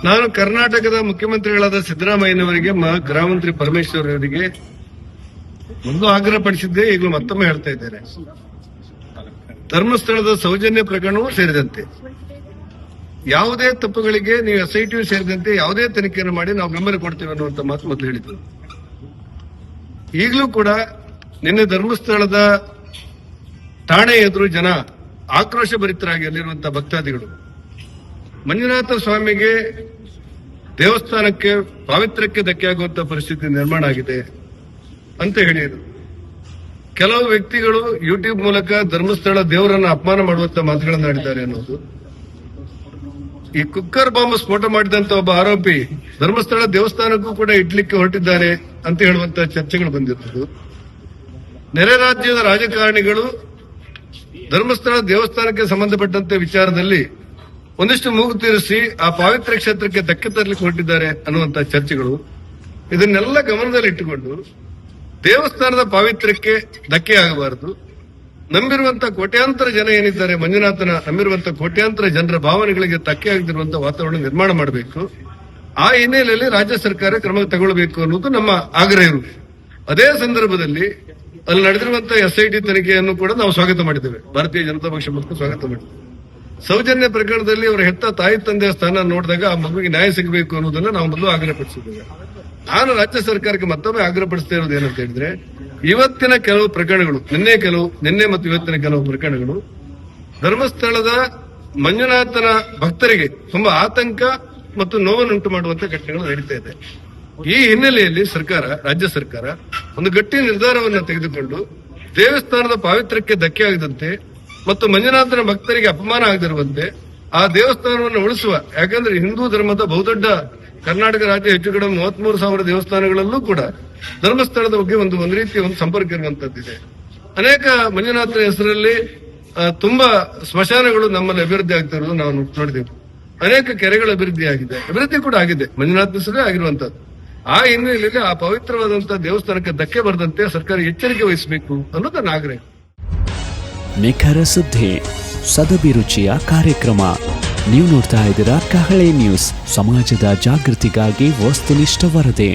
ನಾನು ಕರ್ನಾಟಕದ ಮುಖ್ಯಮಂತ್ರಿಗಳಾದ ಸಿದ್ದರಾಮಯ್ಯನವರಿಗೆ ಗೃಹ ಮಂತ್ರಿ ಪರಮೇಶ್ವರ್ ಅವರಿಗೆ ಒಂದು ಆಗ್ರಹ ಪಡಿಸಿದ್ದೆ, ಈಗಲೂ ಮತ್ತೊಮ್ಮೆ ಹೇಳ್ತಾ ಇದ್ದೇನೆ. ಧರ್ಮಸ್ಥಳದ ಸೌಜನ್ಯ ಪ್ರಕರಣವೂ ಸೇರಿದಂತೆ ಯಾವುದೇ ತಪ್ಪುಗಳಿಗೆ ನೀವು SIT ಸೇರಿದಂತೆ ಯಾವುದೇ ತನಿಖೆಯನ್ನು ಮಾಡಿ ನಾವು ಬೆಂಬಲ ಕೊಡ್ತೇವೆ ಅನ್ನುವಂತ ಮಾತು ಮೊದಲು ಹೇಳಿದ್ರು. ಈಗಲೂ ಕೂಡ ನಿನ್ನೆ ಧರ್ಮಸ್ಥಳದ ಠಾಣೆ ಎದುರು ಜನ ಆಕ್ರೋಶ ಭರಿತರಾಗಿ ಅಲ್ಲಿರುವಂತಹ ಭಕ್ತಾದಿಗಳು ಮಂಜುನಾಥ ಸ್ವಾಮಿಗೆ ದೇವಸ್ಥಾನಕ್ಕೆ ಪಾವಿತ್ರ್ಯಕ್ಕೆ ಧಕ್ಕೆಯಾಗುವಂತ ಪರಿಸ್ಥಿತಿ ನಿರ್ಮಾಣ ಆಗಿದೆ ಅಂತ ಹೇಳಿದರು. ಕೆಲವು ವ್ಯಕ್ತಿಗಳು ಯೂಟ್ಯೂಬ್ ಮೂಲಕ ಧರ್ಮಸ್ಥಳ ದೇವರನ್ನು ಅಪಮಾನ ಮಾಡುವಂತ ಮಾತುಗಳನ್ನು ಆಡಿದ್ದಾರೆ ಅನ್ನೋದು. ಈ ಕುಕ್ಕರ್ ಬಾಂಬ್ ಸ್ಫೋಟ ಮಾಡಿದಂತ ಒಬ್ಬ ಆರೋಪಿ ಧರ್ಮಸ್ಥಳ ದೇವಸ್ಥಾನಕ್ಕೂ ಕೂಡ ಇಡ್ಲಿಕ್ಕೆ ಹೊರಟಿದ್ದಾರೆ ಅಂತ ಹೇಳುವಂತ ಚರ್ಚೆಗಳು ಬಂದಿರುವುದು. ನೆರೆ ರಾಜ್ಯದ ರಾಜಕಾರಣಿಗಳು ಧರ್ಮಸ್ಥಳ ದೇವಸ್ಥಾನಕ್ಕೆ ಸಂಬಂಧಪಟ್ಟಂತೆ ವಿಚಾರದಲ್ಲಿ ಒಂದಿಷ್ಟು ಮೂಗು ತೀರಿಸಿ ಆ ಪಾವಿತ್ರ್ಯ ಕ್ಷೇತ್ರಕ್ಕೆ ಧಕ್ಕೆ ತರಲಿಕ್ಕೆ ಹೊರಟಿದ್ದಾರೆ ಅನ್ನುವಂತ ಚರ್ಚೆಗಳು. ಇದನ್ನೆಲ್ಲ ಗಮನದಲ್ಲಿಟ್ಟುಕೊಂಡು ದೇವಸ್ಥಾನದ ಪಾವಿತ್ರ್ಯಕ್ಕೆ ಧಕ್ಕೆ ಆಗಬಾರದು, ನಂಬಿರುವಂತಹ ಕೋಟ್ಯಾಂತರ ಜನ ಏನಿದ್ದಾರೆ ಮಂಜುನಾಥನ ನಂಬಿರುವಂತಹ ಕೋಟ್ಯಾಂತರ ಜನರ ಭಾವನೆಗಳಿಗೆ ಧಕ್ಕೆ ಆಗದಿರುವಂತಹ ವಾತಾವರಣ ನಿರ್ಮಾಣ ಮಾಡಬೇಕು. ಆ ಹಿನ್ನೆಲೆಯಲ್ಲಿ ರಾಜ್ಯ ಸರ್ಕಾರ ಕ್ರಮ ತಗೊಳ್ಳಬೇಕು ಅನ್ನೋದು ನಮ್ಮ ಆಗ್ರಹ ಇರುವುದು. ಅದೇ ಸಂದರ್ಭದಲ್ಲಿ ಅಲ್ಲಿ ನಡೆದಿರುವಂತಹ SIT ತನಿಖೆಯನ್ನು ಕೂಡ ನಾವು ಸ್ವಾಗತ ಮಾಡಿದ್ದೇವೆ. ಭಾರತೀಯ ಜನತಾ ಪಕ್ಷ ಮತ್ತು ಸ್ವಾಗತ ಮಾಡಿದ್ದೇವೆ. ಸೌಜನ್ಯ ಪ್ರಕರಣದಲ್ಲಿ ಅವರ ಹೆತ್ತ ತಾಯಿ ತಂದೆಯ ಸ್ಥಾನ ನೋಡಿದಾಗ ಆ ಮಗುವಿಗೆ ನ್ಯಾಯ ಸಿಗಬೇಕು ಅನ್ನೋದನ್ನ ನಾವು ಮೊದಲು ಆಗ್ರಹಪಡಿಸಿದ್ದೇವೆ. ನಾನು ರಾಜ್ಯ ಸರ್ಕಾರಕ್ಕೆ ಮತ್ತೊಮ್ಮೆ ಆಗ್ರಹಪಡಿಸ್ತಾ ಇರೋದು ಏನಂತ ಹೇಳಿದ್ರೆ, ಇವತ್ತಿನ ಕೆಲವು ಪ್ರಕರಣಗಳು, ನಿನ್ನೆ ಮತ್ತು ಇವತ್ತಿನ ಕೆಲವು ಪ್ರಕರಣಗಳು ಧರ್ಮಸ್ಥಳದ ಮಂಜುನಾಥನ ಭಕ್ತರಿಗೆ ತುಂಬಾ ಆತಂಕ ಮತ್ತು ನೋವನ್ನುಂಟು ಮಾಡುವಂತ ಘಟನೆಗಳು ನಡೀತಾ ಇದೆ. ಈ ಹಿನ್ನೆಲೆಯಲ್ಲಿ ರಾಜ್ಯ ಸರ್ಕಾರ ಒಂದು ಗಟ್ಟಿ ನಿರ್ಧಾರವನ್ನು ತೆಗೆದುಕೊಂಡು ದೇವಸ್ಥಾನದ ಪಾವಿತ್ರ್ಯಕ್ಕೆ ಧಕ್ಕೆ ಆಗದಂತೆ ಮತ್ತು ಮಂಜುನಾಥನ ಭಕ್ತರಿಗೆ ಅಪಮಾನ ಆಗದಿರುವಂತೆ ಆ ದೇವಸ್ಥಾನವನ್ನು ಉಳಿಸುವ, ಯಾಕಂದ್ರೆ ಹಿಂದೂ ಧರ್ಮದ ಬಹುದೊಡ್ಡ ಕರ್ನಾಟಕ ರಾಜ್ಯ ಹೆಚ್ಚು ಕಡಿಮೆ 33,000 ದೇವಸ್ಥಾನಗಳಲ್ಲೂ ಕೂಡ ಧರ್ಮಸ್ಥಳದ ಬಗ್ಗೆ ಒಂದು ರೀತಿಯ ಒಂದು ಸಂಪರ್ಕ ಇರುವಂತದ್ದಿದೆ. ಅನೇಕ ಮಂಜುನಾಥನ ಹೆಸರಲ್ಲಿ ತುಂಬಾ ಸ್ಮಶಾನಗಳು ನಮ್ಮಲ್ಲಿ ಅಭಿವೃದ್ಧಿ ಆಗ್ತಾ ಇರೋದು ನಾವು ನೋಡಿದೆವು. ಅನೇಕ ಕೆರೆಗಳ ಅಭಿವೃದ್ಧಿ ಕೂಡ ಆಗಿದೆ ಮಂಜುನಾಥನ ಹೆಸರೇ ಆಗಿರುವಂತದ್ದು. ಆ ಹಿನ್ನೆಲೆಯಲ್ಲಿ ಆ ಪವಿತ್ರವಾದಂತಹ ದೇವಸ್ಥಾನಕ್ಕೆ ಧಕ್ಕೆ ಬರದಂತೆ ಸರ್ಕಾರ ಎಚ್ಚರಿಕೆ ವಹಿಸಬೇಕು ಅನ್ನೋದು ನನ್ನ ಆಗ್ರಹ. ನಿಖರ ಸುದ್ದಿ, ಸದಭಿರುಚಿಯ ಕಾರ್ಯಕ್ರಮ. ನೀವು ನೋಡ್ತಾ ಇದ್ದೀರಾ ಕಹಳೆ ನ್ಯೂಸ್, ಸಮಾಜದ ಜಾಗೃತಿಗಾಗಿ ವಸ್ತುನಿಷ್ಠ ವರದಿ.